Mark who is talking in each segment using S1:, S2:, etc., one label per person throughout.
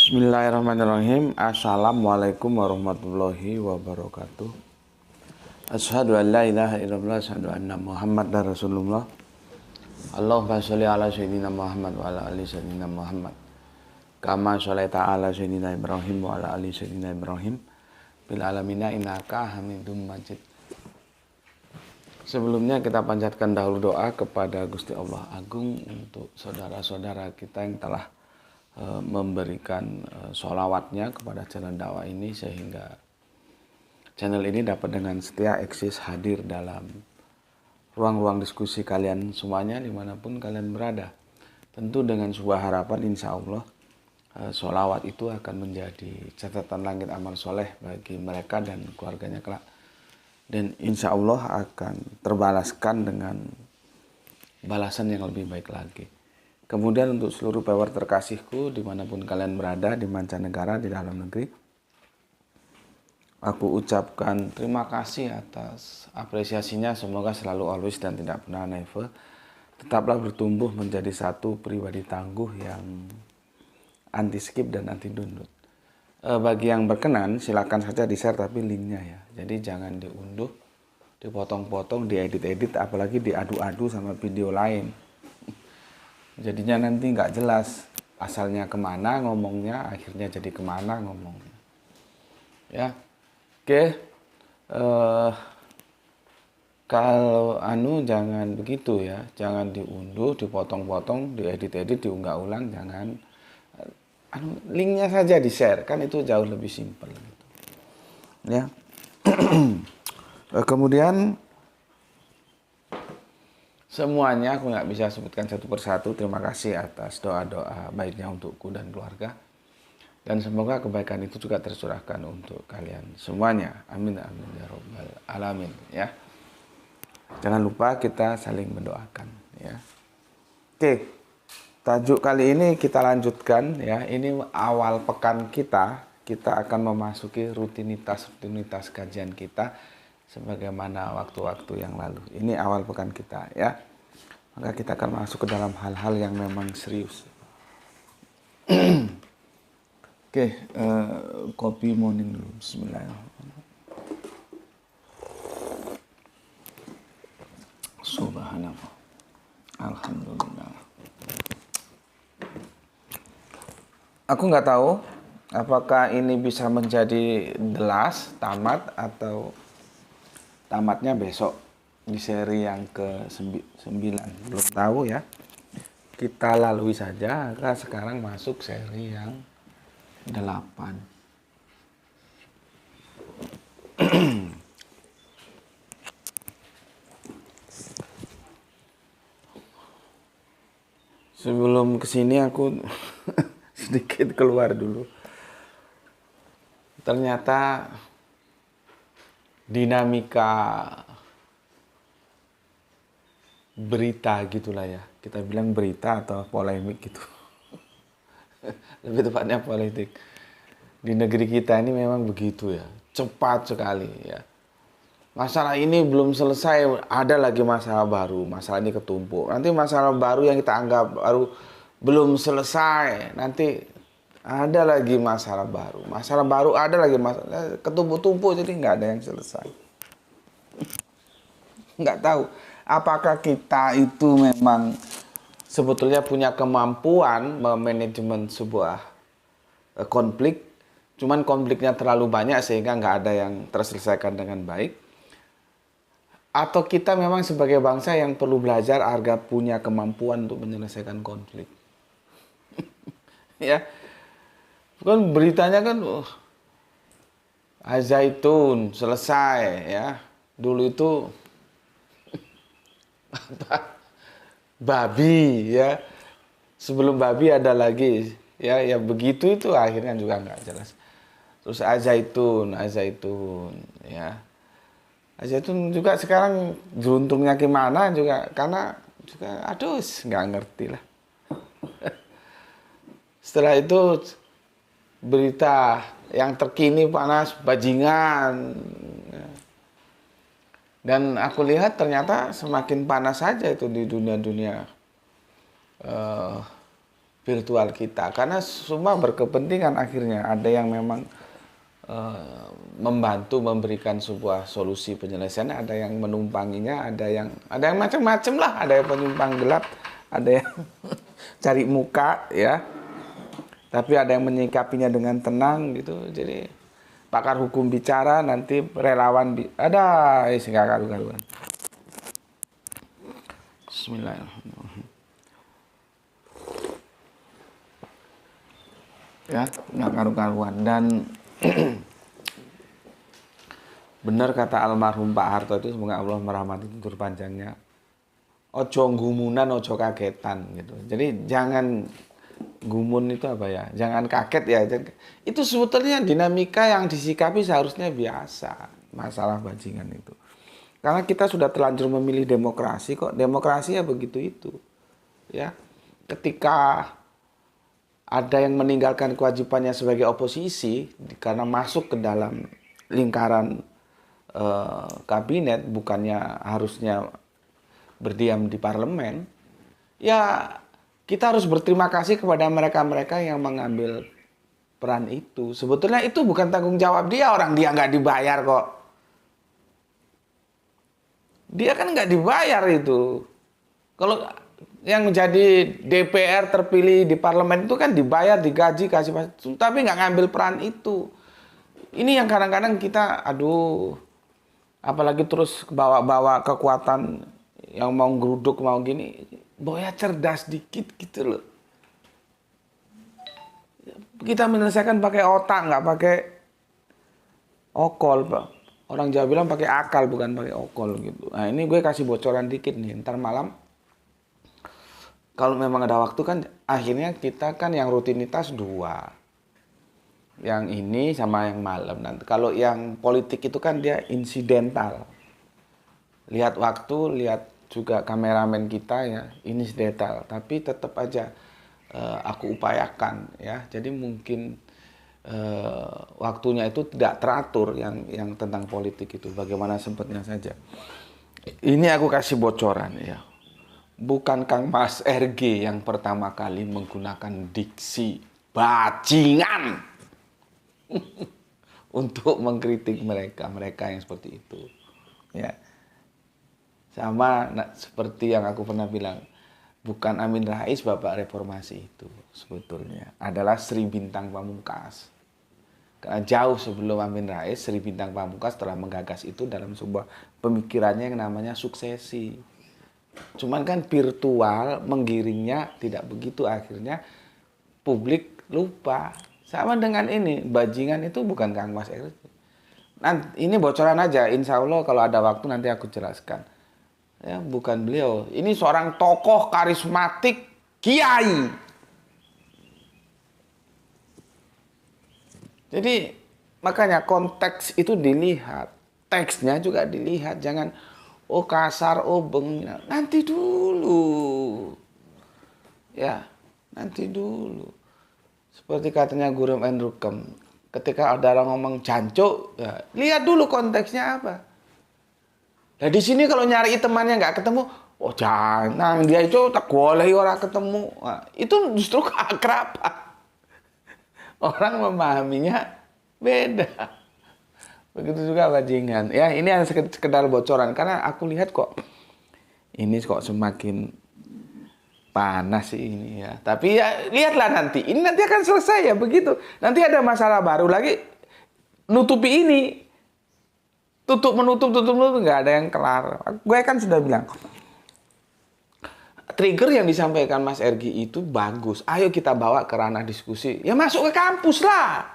S1: Bismillahirrahmanirrahim. Assalamualaikum warahmatullahi wabarakatuh. Asyhadu an la ilaha illallah, asyhadu anna Muhammadar Rasulullah. Allahumma sholli ala sayyidina Muhammad wa ala ali sayyidina Muhammad. Kama sholaita ala sayyidina Ibrahim wa ala ali sayyidina Ibrahim bil alamina innaka Hamidum Majid. Sebelumnya kita panjatkan dahulu doa kepada Gusti Allah Agung untuk saudara-saudara kita yang telah memberikan sholawatnya kepada channel dakwah ini, sehingga channel ini dapat dengan setia eksis hadir dalam ruang-ruang diskusi kalian semuanya dimanapun kalian berada. Tentu dengan sebuah harapan, insya Allah sholawat itu akan menjadi catatan langit amal soleh bagi mereka dan keluarganya kelak, dan insya Allah akan terbalaskan dengan balasan yang lebih baik lagi. Kemudian untuk seluruh viewer terkasihku dimanapun kalian berada, di mancanegara, di dalam negeri, aku ucapkan terima kasih atas apresiasinya. Semoga selalu always dan tidak pernah never tetaplah bertumbuh menjadi satu pribadi tangguh yang anti skip dan anti download. Bagi yang berkenan silakan saja di share, tapi linknya ya, jadi jangan diunduh, dipotong-potong, diedit-edit, apalagi diadu-adu sama video lain. Jadinya nanti nggak jelas asalnya kemana ngomongnya, akhirnya jadi kemana ngomongnya. Ya, oke. Kalau jangan begitu ya, jangan diunduh, dipotong-potong, diedit-edit, diunggah ulang, jangan. Linknya saja di share, kan itu jauh lebih simpel. Gitu. Ya. Kemudian semuanya aku nggak bisa sebutkan satu persatu. Terima kasih atas doa-doa baiknya untukku dan keluarga. Dan semoga kebaikan itu juga tercurahkan untuk kalian semuanya. Amin, amin, ya robbal alamin. Ya. Jangan lupa kita saling mendoakan. Ya. Oke, tajuk kali ini kita lanjutkan. Ya. Ini awal pekan kita. Kita akan memasuki rutinitas kajian kita sebagaimana waktu-waktu yang lalu. Ini awal pekan kita ya. Maka kita akan masuk ke dalam hal-hal yang memang serius. Oke, kopi morning dulu. Bismillahirrahmanirrahim. Subhanallah. Alhamdulillah. Aku nggak tahu apakah ini bisa menjadi the last, tamat, atau tamatnya besok di seri yang ke-9. Belum tahu ya. Kita lalui saja, karena sekarang masuk seri yang 8. Sebelum kesini aku sedikit keluar dulu. Ternyata dinamika berita gitulah ya, kita bilang berita atau polemik gitu. Lebih tepatnya politik di negeri kita ini memang begitu ya, cepat sekali ya. Masalah ini belum selesai, ada lagi masalah baru, masalah ini ketumpuk, nanti masalah baru yang kita anggap baru belum selesai, nanti ada lagi masalah baru ada lagi masalah, ketumpuk-tumpuk, jadi nggak ada yang selesai. Nggak tahu apakah kita itu memang sebetulnya punya kemampuan memanajemen sebuah konflik, cuman konfliknya terlalu banyak sehingga nggak ada yang terselesaikan dengan baik, atau kita memang sebagai bangsa yang perlu belajar agar punya kemampuan untuk menyelesaikan konflik. Ya, kan beritanya kan Al-Zaitun selesai ya. Dulu itu babi ya. Sebelum babi ada lagi ya, ya begitu itu akhirnya juga nggak jelas. Terus Al-Zaitun ya. Al-Zaitun juga sekarang beruntungnya gimana juga, karena juga aduh nggak ngerti lah. Setelah itu berita yang terkini panas bajingan. Dan aku lihat ternyata semakin panas saja itu di dunia-dunia virtual kita, karena semua berkepentingan akhirnya. Ada yang memang membantu memberikan sebuah solusi penyelesaian, ada yang menumpanginya, ada yang macam-macam lah, ada yang penumpang gelap, ada yang cari muka ya, tapi ada yang menyikapinya dengan tenang gitu. Jadi pakar hukum bicara, nanti relawan ada nggak karu-karuan. Bismillahirrahmanirrahim. Ya, nggak karu-karuan. Dan benar kata almarhum Pak Harto itu, semoga Allah merahmati tutur panjangnya, ojo gumunan, ojo kagetan gitu. Jadi jangan gumun itu apa ya, jangan kaget ya. Itu sebetulnya dinamika yang disikapi seharusnya biasa, masalah bajingan itu. Karena kita sudah terlanjur memilih demokrasi kok. Demokrasi ya begitu itu. Ya. Ketika ada yang meninggalkan kewajibannya sebagai oposisi karena masuk ke dalam lingkaran kabinet, bukannya harusnya berdiam di parlemen, ya kita harus berterima kasih kepada mereka-mereka yang mengambil peran itu. Sebetulnya itu bukan tanggung jawab dia, orang dia nggak dibayar kok. Dia kan nggak dibayar itu. Kalau yang menjadi DPR terpilih di parlemen itu kan dibayar, digaji, kasih, tapi nggak ngambil peran itu. Ini yang kadang-kadang kita, aduh, apalagi terus bawa-bawa kekuatan yang mau geruduk, mau gini, boya cerdas dikit gitu loh. Kita menyelesaikan pakai otak, nggak pakai okol, Pak. Orang Jawa bilang pakai akal, bukan pakai okol gitu. Nah ini gue kasih bocoran dikit nih, ntar malam kalau memang ada waktu kan, akhirnya kita kan yang rutinitas 2. Yang ini sama yang malam. Nanti kalau yang politik itu kan dia insidental. Lihat waktu, lihat juga kameramen kita ya, insidental. Tapi tetap aja aku upayakan ya. Jadi mungkin waktunya itu tidak teratur yang tentang politik itu. Bagaimana sempatnya saja. Ini aku kasih bocoran ya. Bukan Kang Mas RG yang pertama kali menggunakan diksi bajingan untuk mengkritik mereka yang seperti itu ya. Sama seperti yang aku pernah bilang, bukan Amin Rais bapak reformasi itu, sebetulnya adalah Sri Bintang Pamungkas. Karena jauh sebelum Amin Rais, Sri Bintang Pamungkas telah menggagas itu dalam sebuah pemikirannya yang namanya suksesi. Cuman kan virtual menggiringnya tidak begitu, akhirnya publik lupa. Sama dengan ini, bajingan itu bukan Kang Mas RG. Nanti, ini bocoran aja, insya Allah kalau ada waktu nanti aku jelaskan. Ya, bukan beliau. Ini seorang tokoh karismatik, kiai. Jadi makanya konteks itu dilihat, teksnya juga dilihat, jangan oh kasar, oh bengina. Nanti dulu. Ya, nanti dulu. Seperti katanya Guru Enrukem, ketika ada orang ngomong jancuk, ya, lihat dulu konteksnya apa. Nah di sini kalau nyari temannya nggak ketemu, oh jangan, dia itu tak boleh orang ketemu. Nah, itu justru keakraban. Orang memahaminya beda. Begitu juga bajingan. Ya ini yang sekedar bocoran, karena aku lihat kok ini kok semakin panas sih ini ya. Tapi ya lihatlah nanti. Ini nanti akan selesai ya begitu. Nanti ada masalah baru lagi, nutupi ini. Tutup menutup nggak ada yang kelar. Gue kan sudah bilang, trigger yang disampaikan Mas RG itu bagus. Ayo kita bawa ke ranah diskusi. Ya masuk ke kampus lah.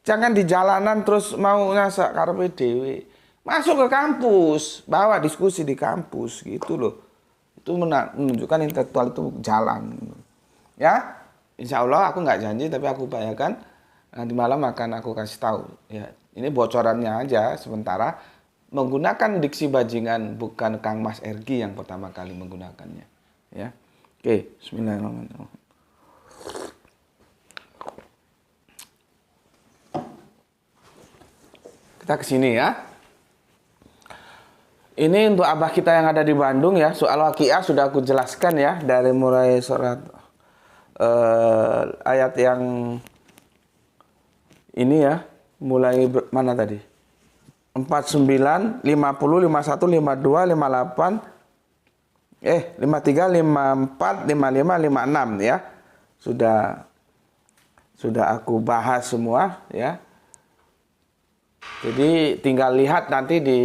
S1: Jangan di jalanan terus mau ngasak karepe dhewe. Masuk ke kampus, bawa diskusi di kampus gitu loh. Itu menunjukkan intelektual itu jalan. Ya, insya Allah aku nggak janji, tapi aku upayakan nanti malam akan aku kasih tahu. Ya, ini bocorannya aja sementara, menggunakan diksi bajingan, bukan Kang Mas RG yang pertama kali menggunakannya. Ya, oke, Bismillahirrahmanirrahim. Kita ke sini ya. Ini untuk abah kita yang ada di Bandung ya. Soal waqiah sudah aku jelaskan ya, dari mulai surat ayat yang ini ya, mulai mana tadi? 49, 50, 51, 52, 58, 53, 54, 55, 56 ya. Sudah aku bahas semua ya. Jadi tinggal lihat nanti di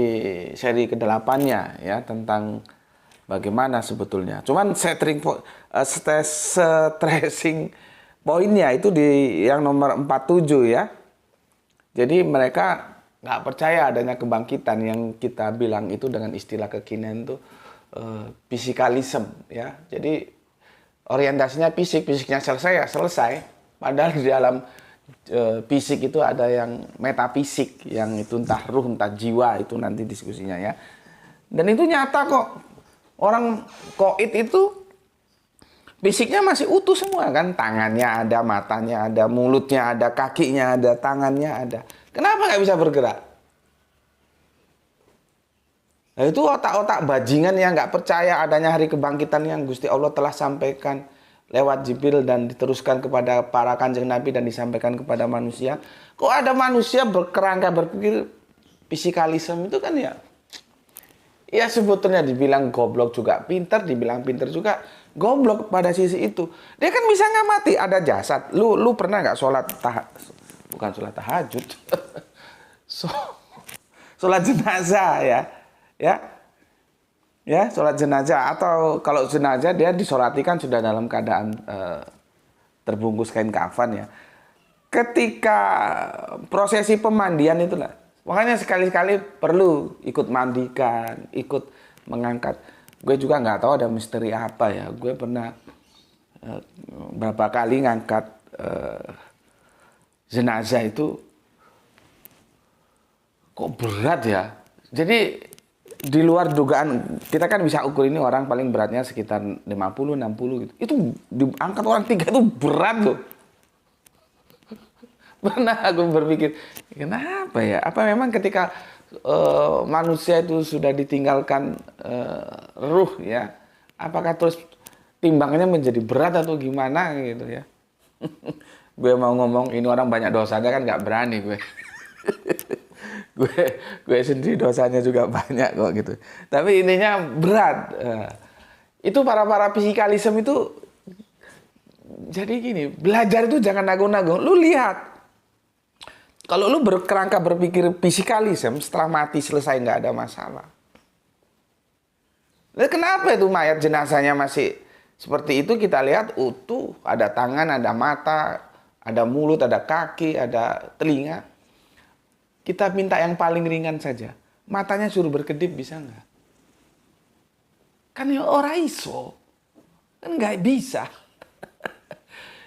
S1: seri ke-8-nya ya, tentang bagaimana sebetulnya. Cuman stressing poinnya itu di yang nomor 47 ya. Jadi mereka nggak percaya adanya kebangkitan, yang kita bilang itu dengan istilah kekinian itu fisikalisme ya. Jadi orientasinya fisiknya selesai ya selesai. Padahal di dalam fisik itu ada yang metafisik, yang itu entah ruh entah jiwa, itu nanti diskusinya ya. Dan itu nyata kok. Orang koit itu fisiknya masih utuh semua kan, tangannya ada, matanya ada, mulutnya ada, kakinya ada, tangannya ada. Kenapa nggak bisa bergerak? Nah, itu otak-otak bajingan yang nggak percaya adanya hari kebangkitan yang Gusti Allah telah sampaikan lewat Jibril dan diteruskan kepada para kanjeng Nabi dan disampaikan kepada manusia. Kok ada manusia berkerangka berpikir fisikalisme itu kan ya? Ya sebetulnya dibilang goblok juga pinter, dibilang pinter juga goblok pada sisi itu. Dia kan bisa ngamati ada jasad. Lu pernah nggak bukan sholat tahajud, sholat jenazah ya sholat jenazah, atau kalau jenazah dia disolati kan sudah dalam keadaan terbungkus kain kafan ya. Ketika prosesi pemandian itulah, makanya sekali-kali perlu ikut mandikan, ikut mengangkat. Gue juga nggak tahu ada misteri apa ya. Gue pernah berapa kali ngangkat jenazah itu, kok berat ya. Jadi di luar dugaan, kita kan bisa ukur ini orang paling beratnya sekitar 50-60 gitu. Itu diangkat orang 3 itu berat loh. Pernah aku berpikir, kenapa ya? Apa memang ketika manusia itu sudah ditinggalkan ruh ya, apakah terus timbangannya menjadi berat atau gimana gitu ya? Gue mau ngomong ini orang banyak dosanya kan nggak berani gue. gue sendiri dosanya juga banyak kok gitu. Tapi intinya berat. Itu para fisikalisme itu jadi gini, belajar itu jangan nanggung-nanggung. Lu lihat. Kalau lu berkerangka berpikir fisikalisme, setelah mati selesai nggak ada masalah. Lalu kenapa itu mayat jenazahnya masih seperti itu? Kita lihat utuh, ada tangan, ada mata, ada mulut, ada kaki, ada telinga. Kita minta yang paling ringan saja. Matanya suruh berkedip bisa nggak? Kan ya ora iso. Kan nggak bisa.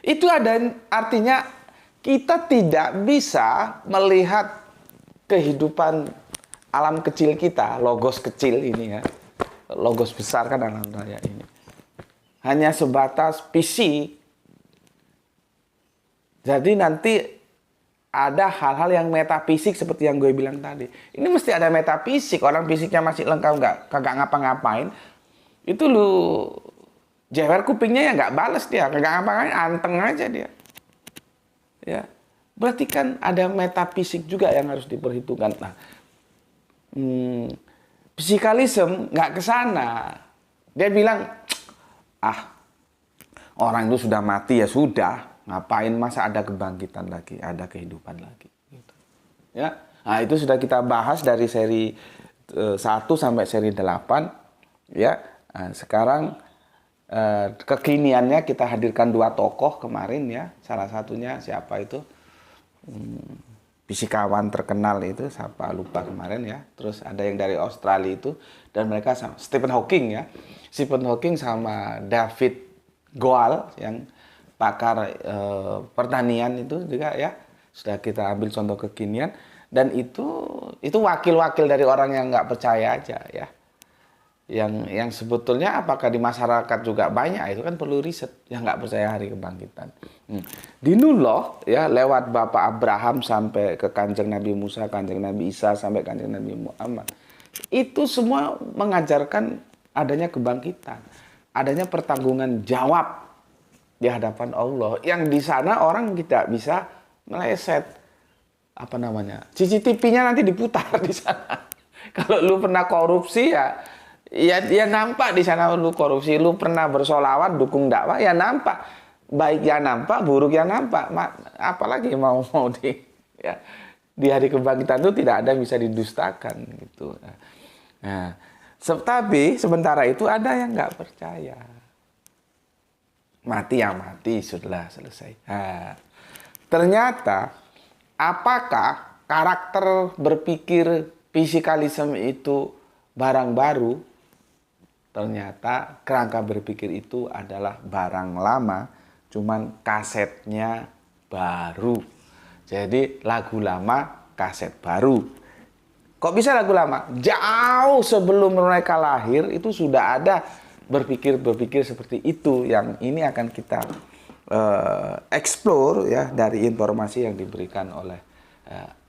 S1: Itu ada artinya kita tidak bisa melihat kehidupan alam kecil kita, logos kecil ini ya. Logos besar kan alam raya ini. Hanya sebatas fisik. Jadi nanti ada hal-hal yang metafisik seperti yang gue bilang tadi. Ini mesti ada metafisik. Orang fisiknya masih lengkap, kagak ngapa-ngapain. Itu lu jewer kupingnya ya nggak bales dia, kagak ngapa-ngapain, anteng aja dia. Ya, berarti kan ada metafisik juga yang harus diperhitungkan. Nah, fisikalisme nggak ke sana. Dia bilang, orang itu sudah mati ya sudah. Ngapain masa ada kebangkitan lagi, ada kehidupan lagi. Gitu. Ya, nah itu sudah kita bahas dari seri 1 sampai seri 8. Ya, nah, sekarang kekiniannya kita hadirkan 2 tokoh kemarin ya. Salah satunya siapa itu? Fisikawan terkenal itu, siapa lupa kemarin ya. Terus ada yang dari Australia itu, dan mereka sama Stephen Hawking ya. Stephen Hawking sama David Goal yang pakar pertanian itu juga ya, sudah kita ambil contoh kekinian, dan itu wakil-wakil dari orang yang nggak percaya aja ya, yang sebetulnya apakah di masyarakat juga banyak, itu kan perlu riset, yang nggak percaya hari kebangkitan. Di Nuloh ya, lewat Bapak Abraham sampai ke Kanjeng Nabi Musa, Kanjeng Nabi Isa sampai Kanjeng Nabi Muhammad, itu semua mengajarkan adanya kebangkitan, adanya pertanggungan jawab. di hadapan Allah. Yang di sana orang tidak bisa meleset. Apa namanya? CCTV-nya nanti diputar di sana. Kalau lu pernah korupsi ya nampak di sana lu korupsi. Lu pernah bersolawat dukung dakwah ya nampak. Baik ya nampak, buruk ya nampak. Apalagi mau ya, di hari kebangkitan itu tidak ada yang bisa didustakan gitu. Nah, tapi sementara itu ada yang nggak percaya. Mati ya mati, sudah selesai. Nah, ternyata apakah karakter berpikir fisikalisme itu barang baru? Ternyata kerangka berpikir itu adalah barang lama, cuman kasetnya baru. Jadi lagu lama, kaset baru. Kok bisa lagu lama? Jauh sebelum mereka lahir itu sudah ada berpikir seperti itu, yang ini akan kita explore ya dari informasi yang diberikan oleh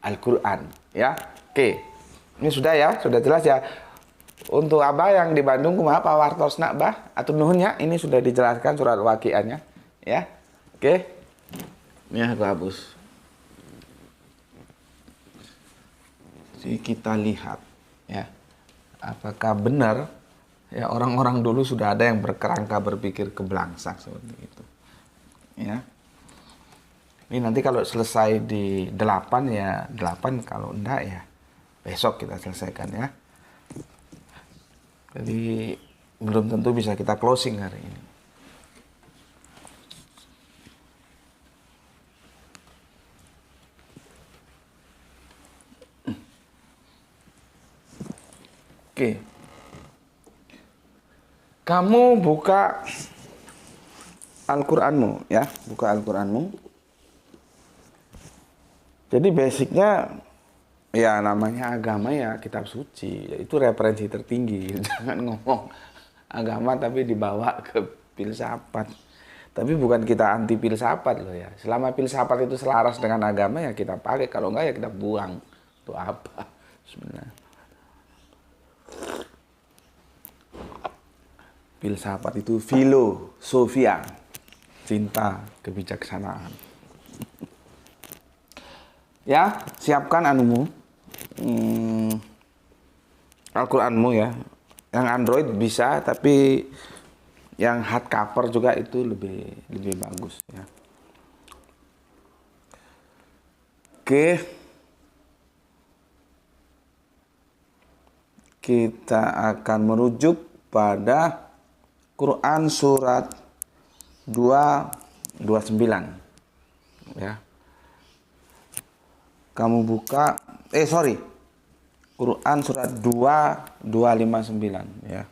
S1: Al-Quran ya. Oke, ini sudah ya, sudah jelas ya. Untuk Abah yang di Bandung kumaha pawartosna Bah atau nuhunnya, ini sudah dijelaskan surat waqiahnya ya. Oke, ini aku hapus. Jadi kita lihat ya, apakah benar ya orang-orang dulu sudah ada yang berkerangka berpikir kebelangsang seperti itu. Ya. Ini nanti kalau selesai di 8 ya 8, kalau enggak ya besok kita selesaikan ya. Jadi belum tentu bisa kita closing hari ini. Oke. Kamu buka Al-Qur'anmu ya, buka Al-Qur'anmu. Jadi basicnya ya namanya agama ya kitab suci, itu referensi tertinggi. Jangan ngomong agama tapi dibawa ke filsafat. Tapi bukan kita anti filsafat loh ya. Selama filsafat itu selaras dengan agama ya kita pakai, kalau enggak ya kita buang. Itu apa sebenarnya? Filsafat itu filosofia, cinta kebijaksanaan. Ya, siapkan anumu, Al-Qur'anmu ya. Yang Android bisa, tapi yang hardcover juga itu lebih bagus ya. Oke. Kita akan merujuk pada Quran surat 229 ya. Kamu buka Quran surat 259 ya.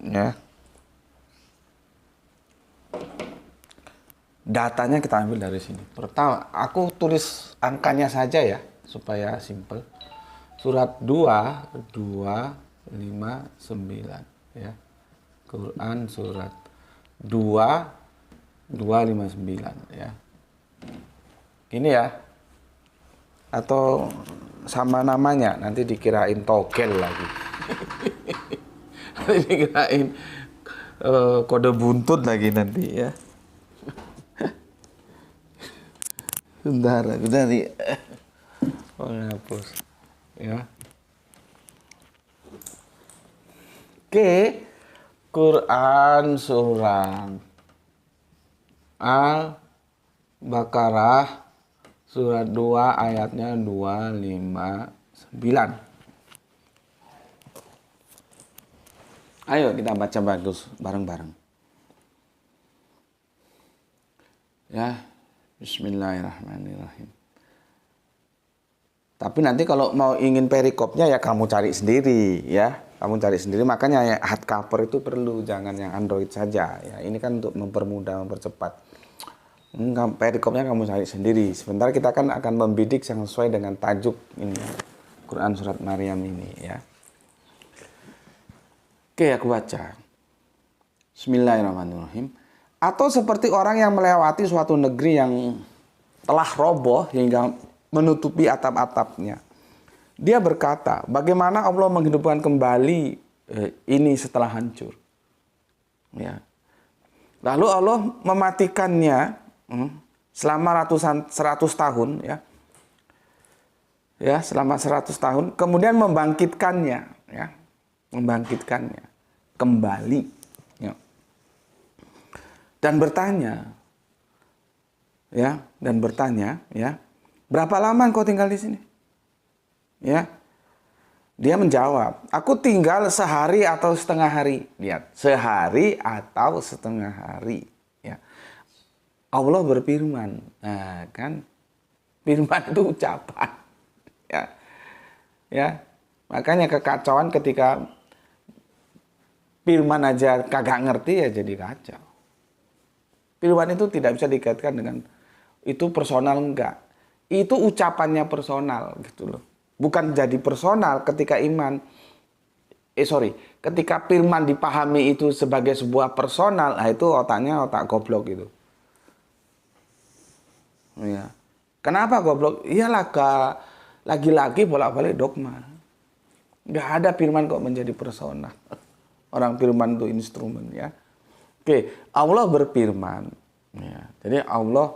S1: Ya. Datanya kita ambil dari sini. Pertama, aku tulis angkanya saja ya supaya simple. Surat 259 ya. Quran surat 259 ya. Ini ya. Atau sama namanya, nanti dikirain togel lagi. Nanti dikirain kode buntut lagi nanti ya. Bentar, nih. Oh, hapus. Ya. Oke. Quran surat Al-Baqarah surat 2 ayatnya 259. Ayo kita baca bagus bareng-bareng. Ya, bismillahirrahmanirrahim. Tapi nanti kalau mau ingin perikopnya ya kamu cari sendiri ya. Kamu cari sendiri, makanya ya hardcover itu perlu, jangan yang Android saja ya. Ini kan untuk mempermudah, mempercepat. Perikopnya kamu cari sendiri. Sebentar kita kan akan membidik yang sesuai dengan tajuk ini. Quran surat Maryam ini ya. Oke, aku baca. Bismillahirrahmanirrahim. Atau seperti orang yang melewati suatu negeri yang telah roboh hingga menutupi atap-atapnya. Dia berkata, bagaimana Allah menghidupkan kembali ini setelah hancur. Ya. Lalu Allah mematikannya selama 100 tahun, ya. Ya, selama 100 tahun, kemudian membangkitkannya, ya. Membangkitkannya kembali, ya. Dan bertanya, ya, berapa lama engkau tinggal di sini? Ya. Dia menjawab, aku tinggal sehari atau setengah hari. Lihat, sehari atau setengah hari. Ya. Allah berfirman. Nah, kan firman itu ucapan. Ya. Ya. Makanya kekacauan ketika firman aja kagak ngerti, ya jadi kacau. Firman itu tidak bisa dikaitkan dengan itu personal, enggak. Itu ucapannya personal gitu loh. Bukan jadi personal ketika ketika firman dipahami itu sebagai sebuah personal, nah itu otaknya otak goblok gitu. Ya. Kenapa goblok? Iyalah, lagi-lagi bolak-balik dogma. Nggak ada firman kok menjadi personal. Orang firman itu instrumen, ya. Oke, Allah berfirman. Ya. Jadi Allah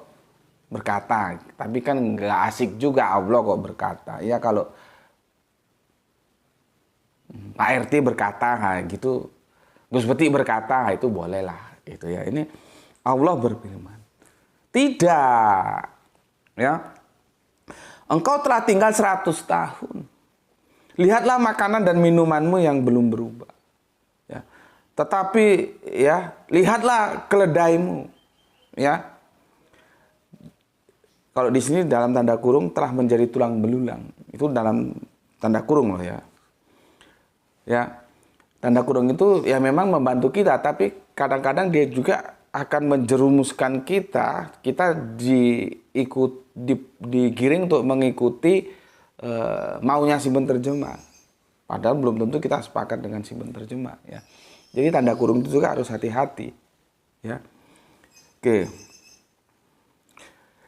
S1: berkata, tapi kan nggak asik juga Allah kok berkata. Ya kalau Pak RT berkata, nah, gitu, Gus Beti berkata, itu bolehlah, gitu ya. Ini Allah berfirman, tidak, ya, engkau telah tinggal 100 tahun. Lihatlah makanan dan minumanmu yang belum berubah. Ya. Tetapi, ya, lihatlah keledaimu, ya. Kalau di sini dalam tanda kurung telah menjadi tulang belulang. Itu dalam tanda kurung loh, ya. Ya, tanda kurung itu ya memang membantu kita, tapi kadang-kadang dia juga akan menjerumuskan kita digiring untuk mengikuti maunya si penerjemah. Padahal belum tentu kita sepakat dengan si penerjemah, ya. Jadi tanda kurung itu juga harus hati-hati, ya. Oke.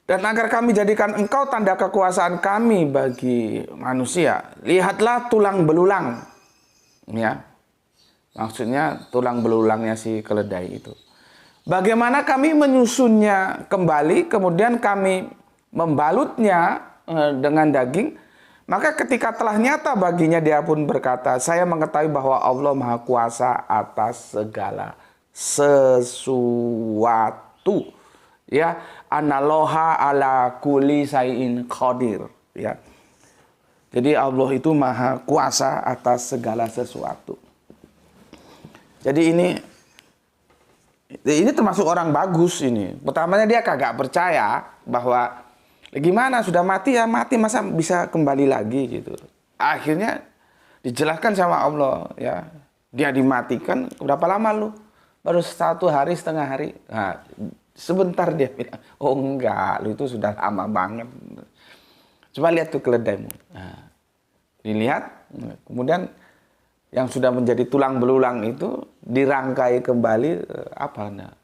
S1: Dan agar kami jadikan engkau tanda kekuasaan kami bagi manusia, lihatlah tulang belulang, ya. Maksudnya tulang belulangnya si keledai itu. Bagaimana kami menyusunnya kembali, kemudian kami membalutnya dengan daging. Maka ketika telah nyata baginya, dia pun berkata, saya mengetahui bahwa Allah Maha Kuasa atas segala sesuatu. Ya, analoha ala kulli sayin qadir, ya. Jadi Allah itu Maha Kuasa atas segala sesuatu. Jadi ini termasuk orang bagus ini. Pertamanya dia kagak percaya bahwa gimana sudah mati ya mati, masa bisa kembali lagi gitu. Akhirnya dijelaskan sama Allah, ya. Dia dimatikan berapa lama lu? Baru 1 hari, setengah hari. Nah, sebentar dia bilang, oh enggak, lu itu sudah lama banget. Coba lihat tuh keledaimu. Nah, dilihat, kemudian yang sudah menjadi tulang belulang itu dirangkai kembali,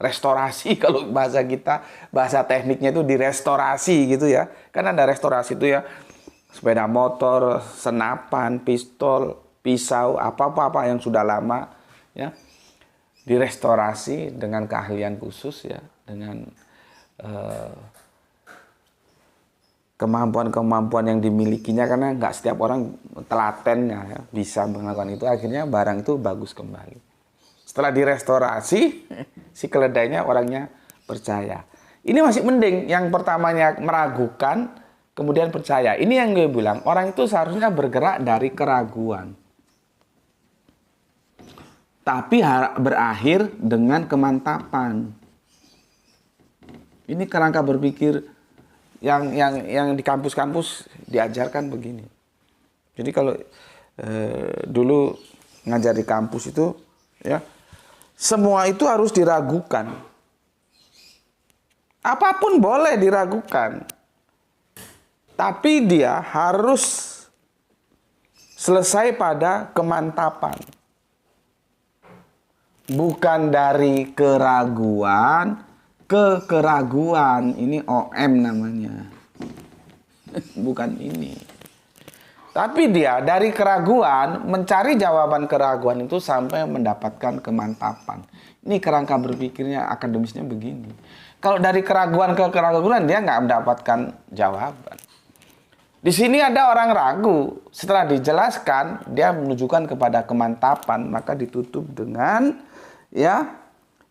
S1: restorasi kalau bahasa kita, bahasa tekniknya itu direstorasi gitu ya. Kan ada restorasi itu ya, sepeda motor, senapan, pistol, pisau, apa-apa yang sudah lama, ya. Direstorasi dengan keahlian khusus, ya, dengan kemampuan-kemampuan yang dimilikinya, karena nggak setiap orang telatennya, ya, bisa melakukan itu. Akhirnya barang itu bagus kembali. Setelah direstorasi, si keledainya orangnya percaya. Ini masih mending, yang pertamanya meragukan, kemudian percaya. Ini yang gue bilang, orang itu seharusnya bergerak dari keraguan, tapi berakhir dengan kemantapan. Ini kerangka berpikir yang di kampus-kampus diajarkan begini. Jadi kalau dulu ngajar di kampus itu, ya, semua itu harus diragukan. Apapun boleh diragukan, tapi dia harus selesai pada kemantapan. Bukan dari keraguan ke keraguan. Ini OM namanya. Bukan ini. Tapi dia dari keraguan mencari jawaban keraguan itu sampai mendapatkan kemantapan. Ini kerangka berpikirnya akademisnya begini. Kalau dari keraguan ke keraguan dia nggak mendapatkan jawaban. Di sini ada orang ragu. Setelah dijelaskan dia menunjukkan kepada kemantapan, maka ditutup dengan ya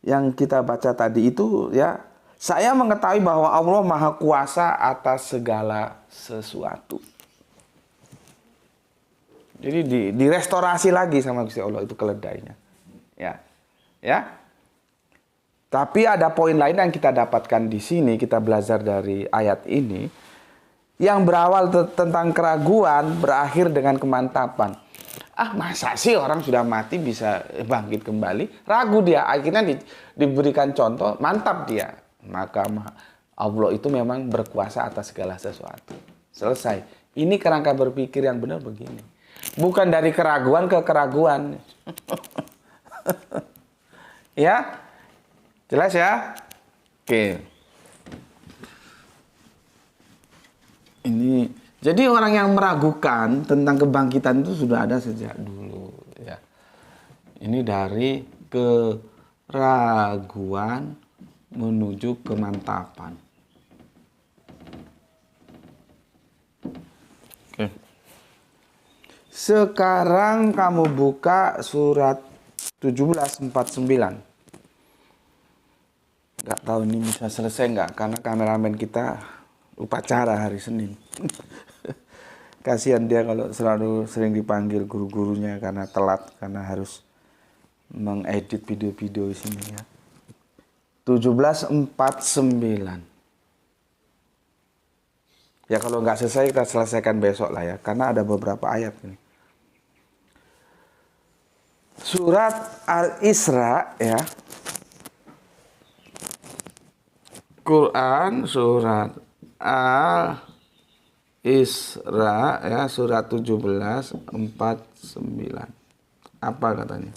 S1: yang kita baca tadi itu ya. Saya mengetahui bahwa Allah Maha Kuasa atas segala sesuatu. Jadi direstorasi lagi sama Gusti Allah itu keledainya. Ya. Ya. Tapi ada poin lain yang kita dapatkan di sini, kita belajar dari ayat ini yang berawal tentang keraguan berakhir dengan kemantapan. Masa sih orang sudah mati bisa bangkit kembali? Ragu dia, akhirnya diberikan contoh, mantap dia. Maka Allah itu memang berkuasa atas segala sesuatu. Selesai. Ini kerangka berpikir yang benar begini. Bukan dari keraguan ke keraguan. Ya? Jelas ya? Oke. Ini jadi orang yang meragukan tentang kebangkitan itu sudah ada sejak dulu ya. Ini dari keraguan menuju kemantapan. Oke. Sekarang kamu buka surat 17:49. Nggak tahu ini bisa selesai nggak, karena kameramen kita upacara hari Senin. Kasihan dia kalau selalu sering dipanggil guru-gurunya karena telat, karena harus mengedit video-video di sini ya. 17:49. Ya kalau nggak selesai kita selesaikan besok lah ya, karena ada beberapa ayat ini. Surat Al-Isra ya. Quran surat Al-Isra ya, surat 17:49. Apa katanya?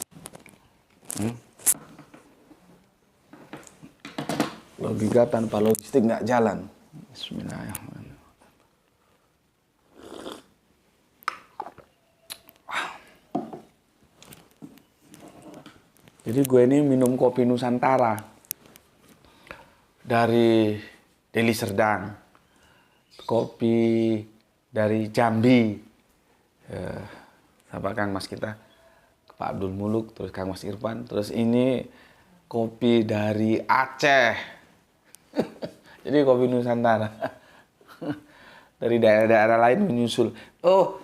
S1: Logika tanpa logistik nggak jalan. Bismillahirrahmanirrahim. Jadi gue ini minum kopi Nusantara dari Deli Serdang, kopi dari Jambi, sama Kang Mas kita, Pak Abdul Muluk, terus Kang Mas Irfan, terus ini kopi dari Aceh, jadi kopi Nusantara, dari daerah-daerah lain menyusul. Oh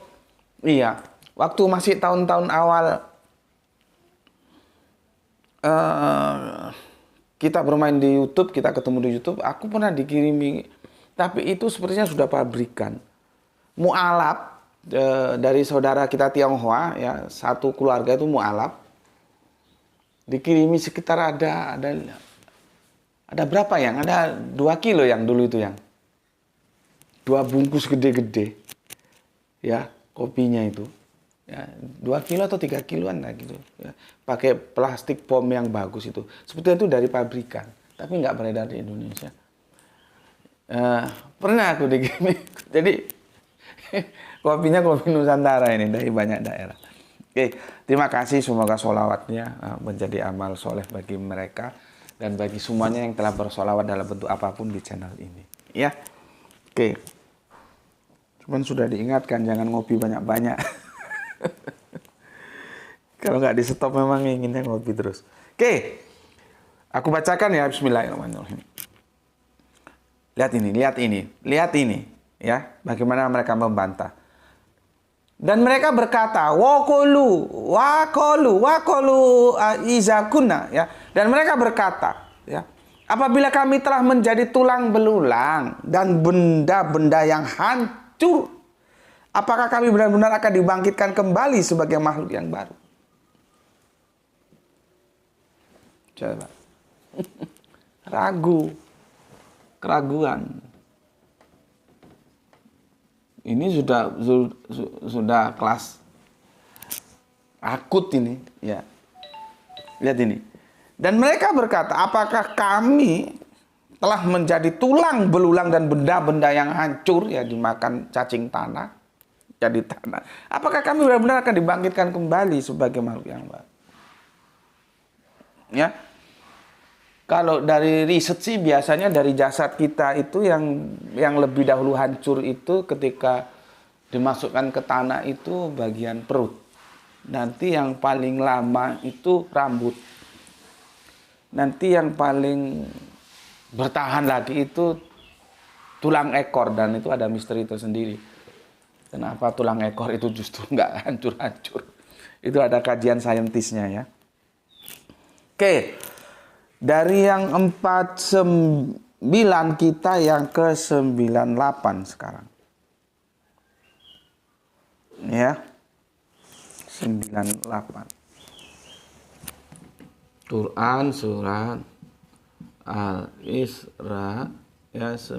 S1: iya, waktu masih tahun-tahun awal kita bermain di YouTube, kita ketemu di YouTube, aku pernah dikirimi, tapi itu sepertinya sudah pabrikan. Mu'alaf dari saudara kita Tionghoa, ya, satu keluarga itu mu'alaf. Dikirimi sekitar ada berapa yang? Ada 2 kilo yang dulu itu yang. 2 bungkus gede-gede. Ya, kopinya itu. Ya, 2 kilo atau 3 kiloan lah gitu ya. Pakai plastik pom yang bagus itu, sebetulnya itu dari pabrikan tapi nggak beredar di Indonesia. Pernah aku dikirim, jadi kopinya kopi Nusantara ini dari banyak daerah. Oke, terima kasih, semoga sholawatnya menjadi amal soleh bagi mereka dan bagi semuanya yang telah bersolawat dalam bentuk apapun di channel ini ya. Oke, cuman sudah diingatkan jangan ngopi banyak-banyak. Kalau nggak di stop memang inginnya ngopi terus. Oke, aku bacakan ya. Bismillahirrahmanirrahim. Lihat ini, ya, bagaimana mereka membantah. Dan mereka berkata, waqulu izakuna, ya. Dan mereka berkata, ya, apabila kami telah menjadi tulang belulang dan benda-benda yang hancur, apakah kami benar-benar akan dibangkitkan kembali sebagai makhluk yang baru? Coba. Keraguan. Ini sudah kelas akut ini, ya. Lihat ini. Dan mereka berkata, apakah kami telah menjadi tulang belulang dan benda-benda yang hancur, ya, dimakan cacing tanah? jadi tanah. Apakah kami benar-benar akan dibangkitkan kembali sebagai makhluk yang baru? Ya. Kalau dari riset sih biasanya dari jasad kita itu yang lebih dahulu hancur itu ketika dimasukkan ke tanah itu bagian perut. Nanti yang paling lama itu rambut. Nanti yang paling bertahan lagi itu tulang ekor, dan itu ada misteri tersendiri. Kenapa tulang ekor itu justru nggak hancur-hancur? Itu ada kajian saintisnya ya. Oke, dari yang 49 kita yang ke 98 sekarang. Ya, 98. Quran surat Al-Isra ya 17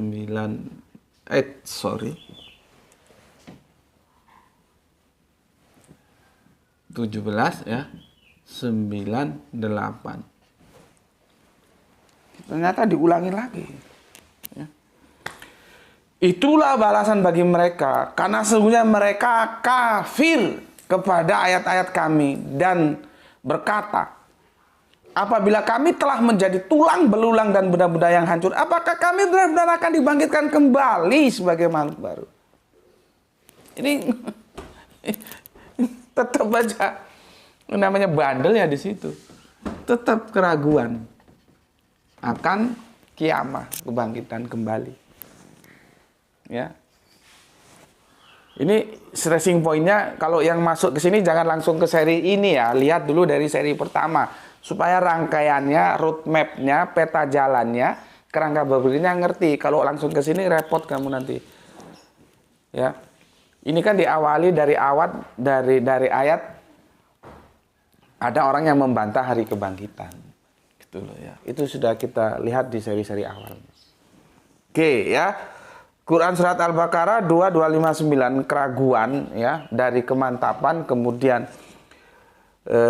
S1: ya 98. Ternyata diulangi lagi. Ya. Itulah balasan bagi mereka, karena sesungguhnya mereka kafir kepada ayat-ayat kami dan berkata, apabila kami telah menjadi tulang belulang dan benda-benda yang hancur, apakah kami benar-benar akan dibangkitkan kembali sebagai makhluk baru? Ini tetap aja namanya bandel ya di situ. Tetap keraguan akan kiamah, kebangkitan kembali. Ya. Ini stressing pointnya, kalau yang masuk ke sini jangan langsung ke seri ini ya, lihat dulu dari seri pertama supaya rangkaiannya, roadmapnya, peta jalannya, kerangka berdirinya ngerti. Kalau langsung ke sini repot kamu nanti. Ya. Ini kan diawali dari ayat ada orang yang membantah hari kebangkitan. Gitu loh ya. Itu sudah kita lihat di seri-seri awal. Oke ya. Quran surat Al-Baqarah 2259 keraguan ya dari kemantapan, kemudian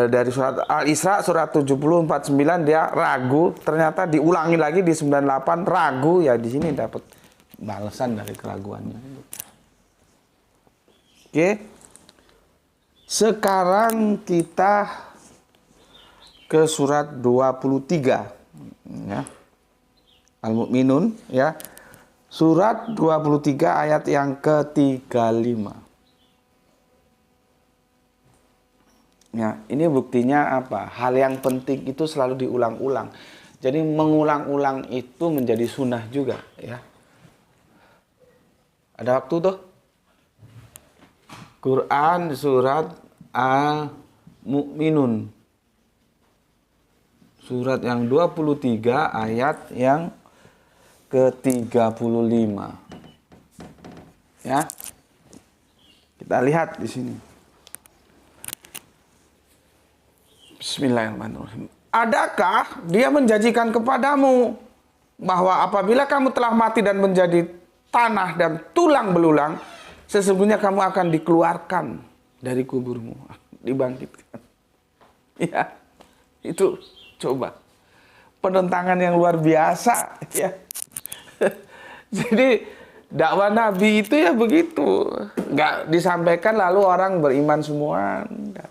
S1: dari surat Al-Isra surat 7049 dia ragu, ternyata diulangi lagi di 98 ragu ya, di sini dapat balasan dari keraguannya. Oke. Sekarang kita ke surat 23 ya. Al-Mu'minun ya. Surat 23 ayat yang ke-35. Ya, ini buktinya apa? Hal yang penting itu selalu diulang-ulang. Jadi mengulang-ulang itu menjadi sunnah juga ya. Ada waktu tuh? Quran surat Al-Mu'minun. Surat yang 23 ayat yang ke-35. Ya. Kita lihat di sini. Bismillahirrahmanirrahim. Adakah dia menjanjikan kepadamu bahwa apabila kamu telah mati dan menjadi tanah dan tulang belulang, sesungguhnya kamu akan dikeluarkan dari kuburmu, dibangkitkan. Ya. Itu coba penentangan yang luar biasa ya. Jadi dakwah Nabi itu ya begitu, nggak disampaikan lalu orang beriman semua, enggak.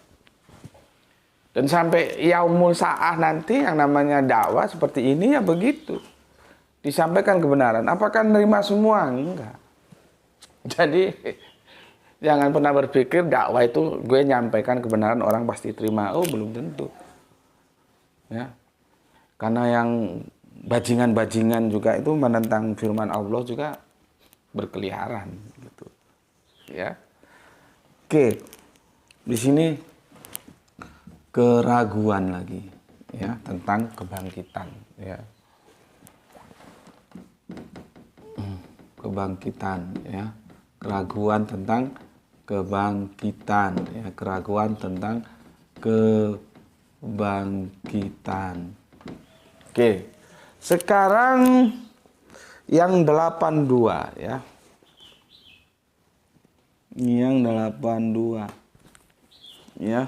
S1: Dan sampai yaumul sa'ah nanti yang namanya dakwah seperti ini ya begitu, disampaikan kebenaran. Apakah menerima semua? Enggak. Jadi jangan pernah berpikir dakwah itu gue nyampaikan kebenaran orang pasti terima. Oh, belum tentu. Ya. Karena yang bajingan-bajingan juga itu menentang firman Allah juga berkeliaran gitu. Ya. Oke. Di sini keraguan lagi ya tentang kebangkitan ya. Kebangkitan ya. Keraguan tentang kebangkitan ya, keraguan tentang kebangkitan. Oke. Sekarang yang 82 ya. Yang 82. Ya.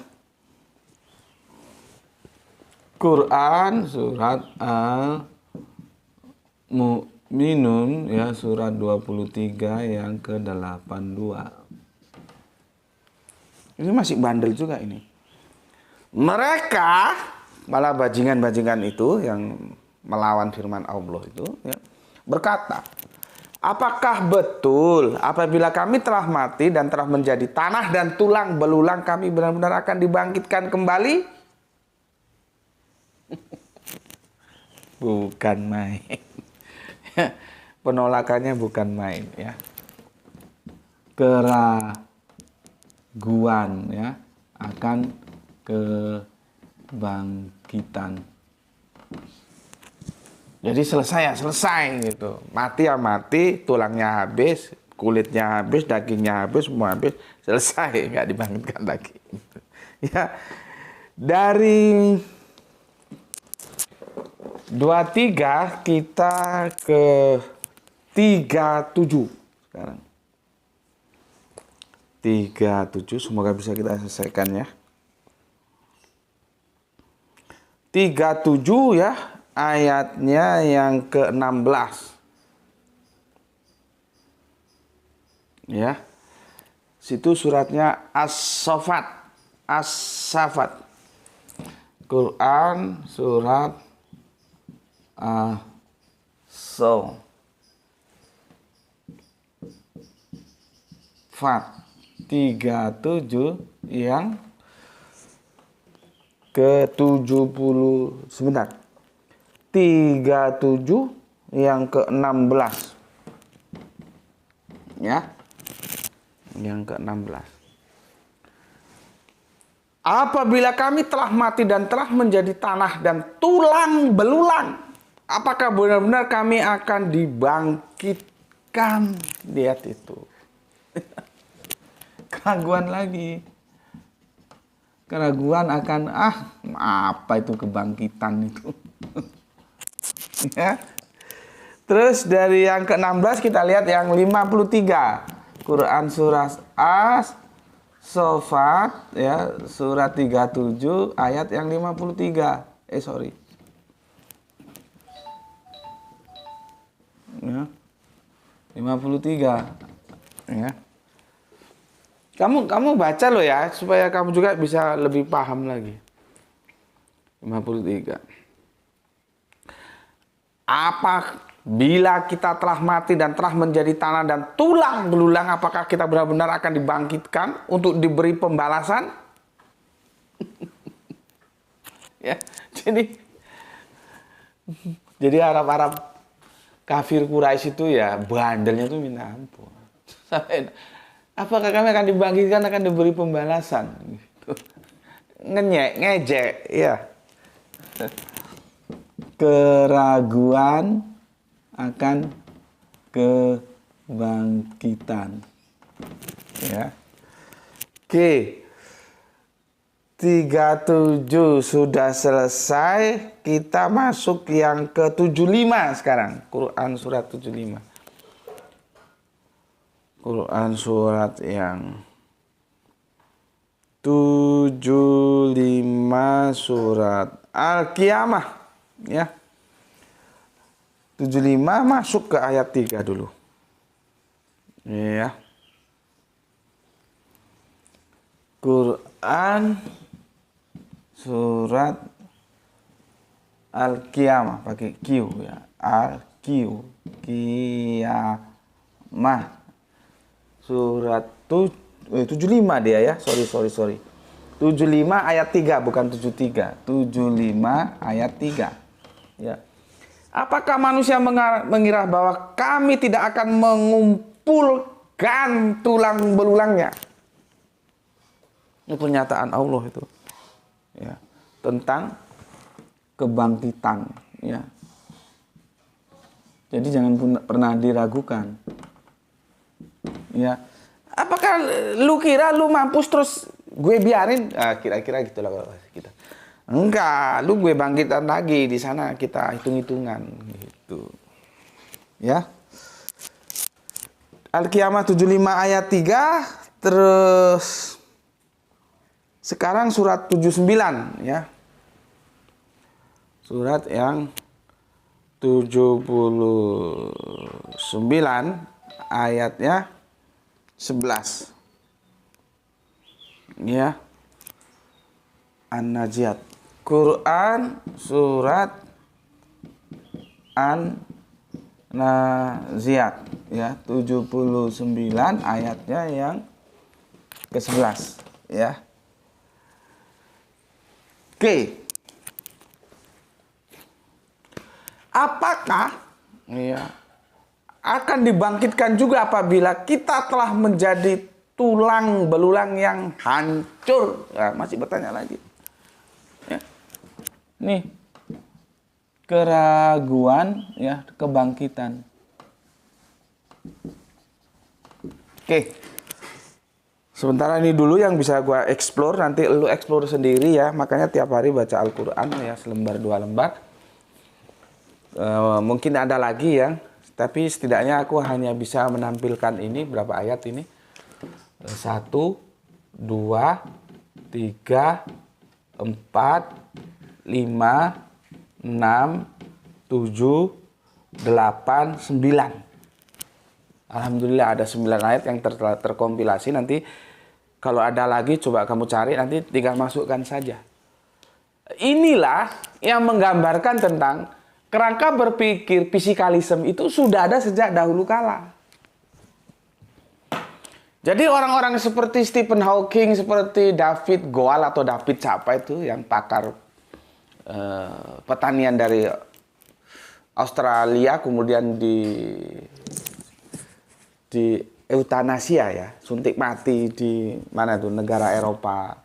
S1: Quran surat Al-Mu'minun ya, surat 23 yang ke-82. Ini masih bandel juga ini. Mereka malah bajingan-bajingan itu yang melawan firman Allah itu ya, berkata, apakah betul apabila kami telah mati dan telah menjadi tanah dan tulang belulang kami benar-benar akan dibangkitkan kembali? Bukan main. Penolakannya bukan main ya. Keraguan ya akan kebangkitan. Jadi selesai gitu. Mati ya mati, tulangnya habis, kulitnya habis, dagingnya habis, semua habis, selesai, nggak dibangkitkan lagi. Ya, dari 23 kita ke 37 sekarang. 37 semoga bisa kita selesaikan ya. 37 ya, ayatnya yang ke-16. Ya. Situ suratnya As-Saffat. Quran surat As-Saffat 37 yang ke-70 sebentar. 37 yang ke-16. Ya. Yang ke-16. Apabila kami telah mati dan telah menjadi tanah dan tulang belulang, apakah benar-benar kami akan dibangkitkan? Lihat itu. Keraguan lagi. Keraguan akan apa itu kebangkitan itu. Ya. Terus dari yang ke-16 kita lihat yang 53. Quran surah As-Saffat ya, surat 37 ayat yang 53. Ya. 53. Ya. Kamu baca loh ya, supaya kamu juga bisa lebih paham lagi. 53. Apabila kita telah mati dan telah menjadi tanah dan tulang belulang, apakah kita benar-benar akan dibangkitkan untuk diberi pembalasan? Ya, jadi Arab-Arab kafir Quraisy itu ya bandelnya tuh minta ampun. Apakah kami akan dibangkitkan, akan diberi pembalasan? Gitu. Ngejek, ya. Keraguan akan kebangkitan. Ya. Oke. 37 sudah selesai. Kita masuk yang ke-75 sekarang. Quran surat 75. Quran surat yang 75 surat Al-Qiyamah ya. 75 masuk ke ayat 3 dulu. Ya. Quran surat Al-Qiyamah pakai Q ya. Qiyamah. Surat 75 dia ya. Sorry. 75 ayat 3 bukan 73. 75 ayat 3. Ya. Apakah manusia mengira bahwa kami tidak akan mengumpulkan tulang belulangnya? Ini pernyataan Allah itu. Ya, tentang kebangkitan, ya. Jadi jangan pernah diragukan. Ya, apakah lu kira lu mampus terus gue biarin? Kira-kira gitulah kalau kita. Enggak, lu gue bangkitan lagi di sana, kita hitung-hitungan gitu. Ya. Al-Qiyamah 75 ayat 3, terus sekarang surat 79 ya. Surat yang 79 ayatnya 11. Ya, An-Naziat. Quran surat An-Naziat ya, 79 ayatnya yang ke-11 ya. Oke. Apakah ya akan dibangkitkan juga apabila kita telah menjadi tulang belulang yang hancur? Nah, masih bertanya lagi. Ya. Nih, keraguan ya, kebangkitan. Oke. Sementara ini dulu yang bisa gua explore, nanti lu explore sendiri ya. Makanya tiap hari baca Al-Qur'an ya, selembar 2 lembar. Mungkin ada lagi ya, tapi setidaknya aku hanya bisa menampilkan ini berapa ayat ini. 1 2 3 4 5 6 7 8 9. Alhamdulillah ada 9 ayat yang terkompilasi. Nanti kalau ada lagi coba kamu cari, nanti tinggal masukkan saja. Inilah yang menggambarkan tentang kerangka berpikir fisikalisme itu sudah ada sejak dahulu kala. Jadi orang-orang seperti Stephen Hawking, seperti David Goal atau David siapa itu yang pakar pertanian dari Australia, kemudian di eutanasia ya, suntik mati di mana itu, negara Eropa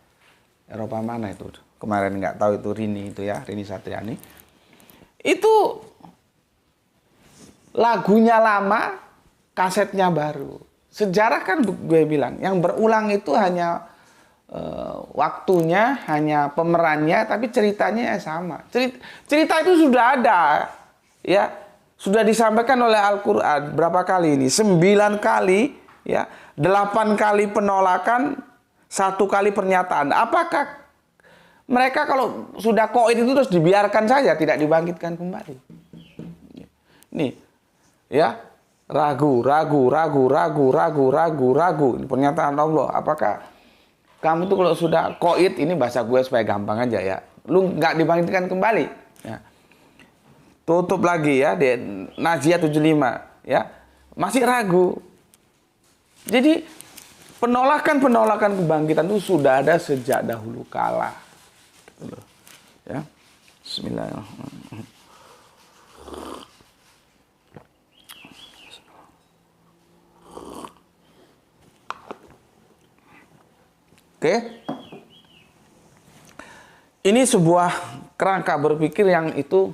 S1: mana itu kemarin, nggak tahu itu, Rini Satriani. Itu lagunya lama, kasetnya baru. Sejarah kan gue bilang yang berulang itu hanya waktunya, hanya pemerannya, tapi ceritanya sama. Cerita itu sudah ada ya. Sudah disampaikan oleh Al-Quran berapa kali ini? 9 kali, ya, 8 kali penolakan, 1 kali pernyataan. Apakah mereka kalau sudah qaid itu terus dibiarkan saja, tidak dibangkitkan kembali? Nih, ya, ragu. Ini pernyataan Allah. Apakah kamu tuh kalau sudah qaid, ini bahasa gue supaya gampang aja ya, lu nggak dibangkitkan kembali? Ya. Tutup lagi ya, di Naziat 75 ya, masih ragu. Jadi penolakan kebangkitan itu sudah ada sejak dahulu kala. Ya. Bismillahirrahmanirrahim. Oke. Ini sebuah kerangka berpikir yang itu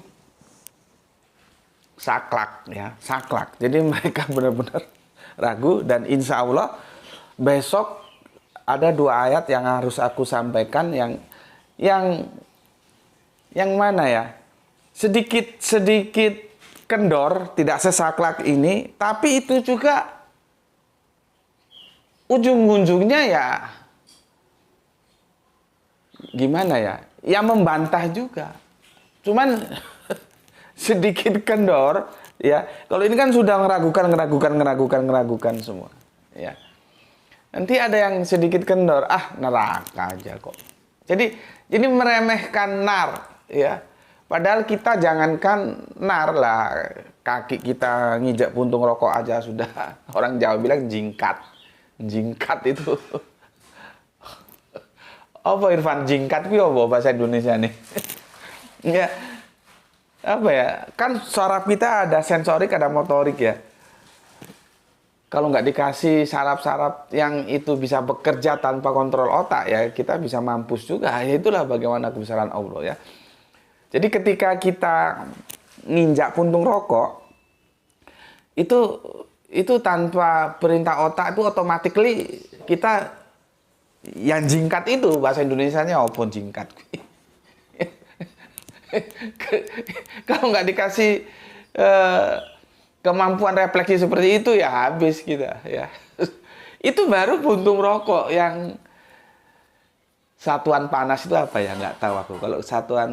S1: saklek ya, saklek. Jadi mereka benar-benar ragu, dan insya Allah besok ada 2 ayat yang harus aku sampaikan yang mana ya, sedikit kendor, tidak sesaklek ini, tapi itu juga ujung-ujungnya ya gimana ya, yang membantah juga. Cuman sedikit kendor ya. Kalau ini kan sudah ngeragukan semua ya. Nanti ada yang sedikit kendor, neraka aja kok. Jadi meremehkan nar ya. Padahal kita jangankan nar lah, kaki kita ngijak puntung rokok aja sudah orang Jawa bilang jingkat. Jingkat itu apa, Irfan? Jingkat itu apa bahasa Indonesia nih? Ya. Apa ya, kan saraf kita ada sensorik, ada motorik ya. Kalau nggak dikasih saraf-saraf yang itu bisa bekerja tanpa kontrol otak ya, kita bisa mampus juga. Ya itulah bagaimana kebesaran Allah ya. Jadi ketika kita nginjak puntung rokok, itu tanpa perintah otak itu automatically kita yang jingkat itu, bahasa Indonesianya apa jingkat? Kalau nggak dikasih kemampuan refleksi seperti itu ya habis kita ya. Itu baru puntung rokok. Yang satuan panas itu apa ya, nggak tahu aku. Kalau satuan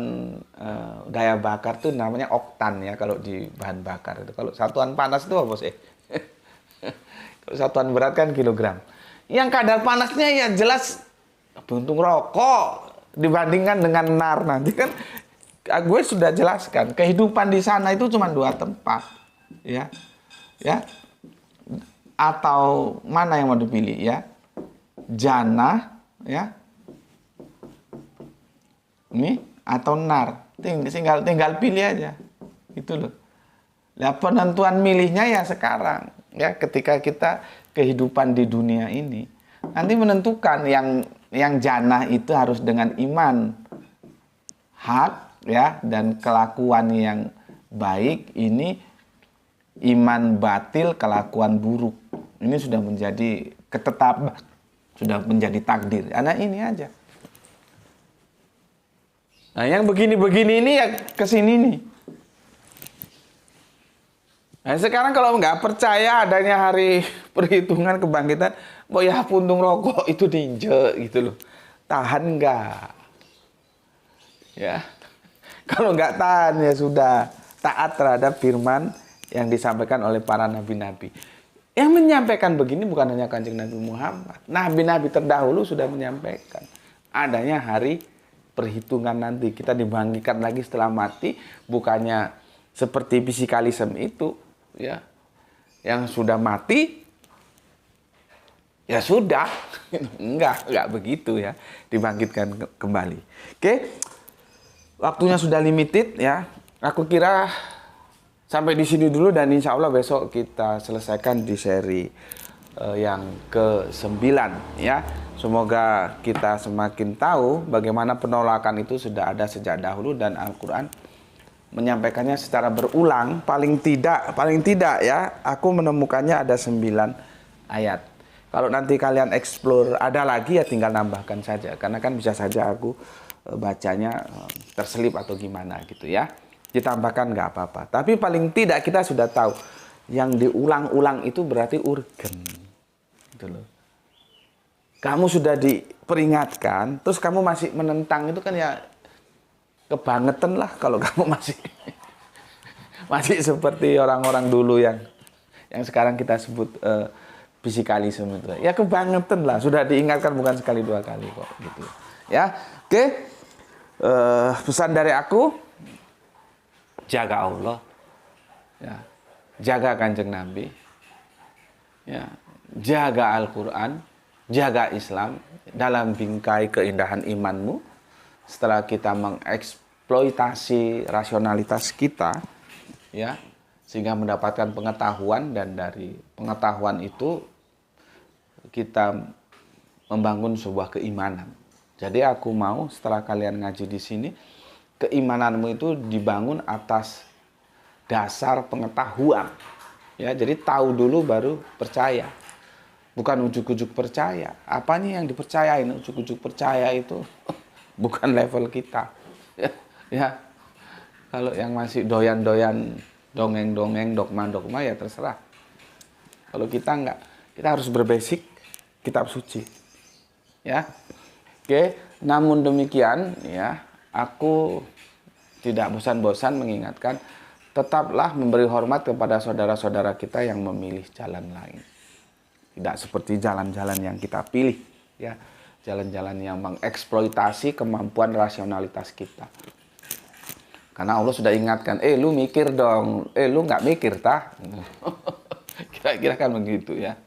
S1: daya bakar tuh namanya oktan ya kalau di bahan bakar itu. Kalau satuan panas itu apa sih? Kalau satuan berat kan kilogram. Yang kadar panasnya ya jelas puntung rokok dibandingkan dengan nar nanti kan gue sudah jelaskan kehidupan di sana itu cuma 2 tempat ya atau mana yang mau dipilih ya, jannah ya ini atau nar, tinggal pilih aja itu loh. Nah, penentuan milihnya ya sekarang ya, ketika kita kehidupan di dunia ini nanti menentukan yang jannah itu harus dengan iman hak ya dan kelakuan yang baik, ini iman batil kelakuan buruk. Ini sudah menjadi ketetapan, sudah menjadi takdir. Karena ini aja. Nah, yang begini-begini ini ya kesini nih. Nah, sekarang kalau nggak percaya adanya hari perhitungan kebangkitan, mau ya puntung rokok itu diinjek gitu loh. Tahan nggak? Ya, kalau nggak tahan ya sudah, taat terhadap firman yang disampaikan oleh para nabi-nabi. Yang menyampaikan begini bukan hanya Kanjeng Nabi Muhammad. Nabi-nabi terdahulu sudah menyampaikan adanya hari perhitungan nanti. Kita dibangkitkan lagi setelah mati, bukannya seperti fisikalisme itu. Ya, yang sudah mati ya sudah, enggak begitu ya, dibangkitkan kembali. Oke, waktunya sudah limited ya. Aku kira sampai di sini dulu dan insya Allah besok kita selesaikan di seri yang ke-9 ya. Semoga kita semakin tahu bagaimana penolakan itu sudah ada sejak dahulu dan Al-Quran menyampaikannya secara berulang, paling tidak ya, aku menemukannya ada 9 ayat. Kalau nanti kalian explore ada lagi ya tinggal nambahkan saja, karena kan bisa saja aku bacanya terselip atau gimana gitu ya. Ditambahkan nggak apa-apa. Tapi paling tidak kita sudah tahu yang diulang-ulang itu berarti urgen. Gitu loh. Kamu sudah diperingatkan, terus kamu masih menentang, itu kan ya kebangetan lah kalau kamu masih seperti orang-orang dulu yang sekarang kita sebut fisikalisme itu. Ya kebangetan lah, sudah diingatkan bukan sekali 2 kali kok gitu. Ya, oke. Pesan dari aku, jaga Allah. Ya. Jaga Kanjeng Nabi. Ya, jaga Al-Qur'an, jaga Islam dalam bingkai keindahan imanmu. Setelah kita mengeksploitasi rasionalitas kita ya, sehingga mendapatkan pengetahuan, dan dari pengetahuan itu kita membangun sebuah keimanan. Jadi aku mau setelah kalian ngaji di sini, keimananmu itu dibangun atas dasar pengetahuan ya. Jadi tahu dulu baru percaya, bukan ujuk-ujuk percaya. Apanya yang dipercayain? Ujuk-ujuk percaya itu bukan level kita ya. Kalau yang masih doyan-doyan dongeng-dongeng, dogma-dogma ya terserah. Kalau kita enggak, kita harus berbasic kitab suci ya. Oke, namun demikian ya, aku tidak bosan-bosan mengingatkan, tetaplah memberi hormat kepada saudara-saudara kita yang memilih jalan lain. Tidak seperti jalan-jalan yang kita pilih ya. Jalan-jalan yang mengeksploitasi kemampuan rasionalitas kita. Karena Allah sudah ingatkan, lu mikir dong, lu nggak mikir tah? Kira-kira kan begitu ya.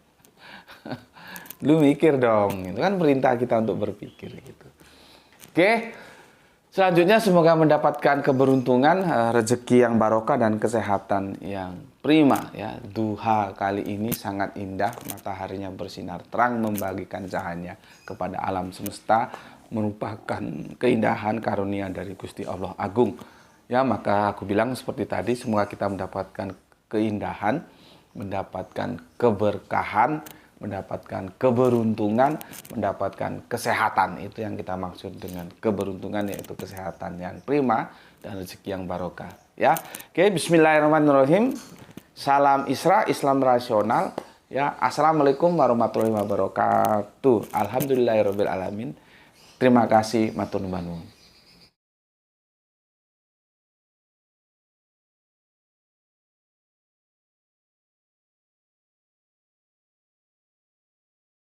S1: Lu mikir dong, itu kan perintah kita untuk berpikir gitu. Oke, selanjutnya semoga mendapatkan keberuntungan, rezeki yang barokah dan kesehatan yang prima ya. Duha kali ini sangat indah, mataharinya bersinar terang membagikan cahayanya kepada alam semesta, merupakan keindahan karunia dari Gusti Allah Agung. Ya, maka aku bilang seperti tadi, semoga kita mendapatkan keindahan, mendapatkan keberkahan, mendapatkan keberuntungan, mendapatkan kesehatan. Itu yang kita maksud dengan keberuntungan, yaitu kesehatan yang prima dan rezeki yang barokah ya. Oke, bismillahirrahmanirrahim. Salam Isra, Islam rasional ya. Assalamualaikum warahmatullahi wabarakatuh. Alhamdulillahirabbil alamin. Terima kasih matur nuwun.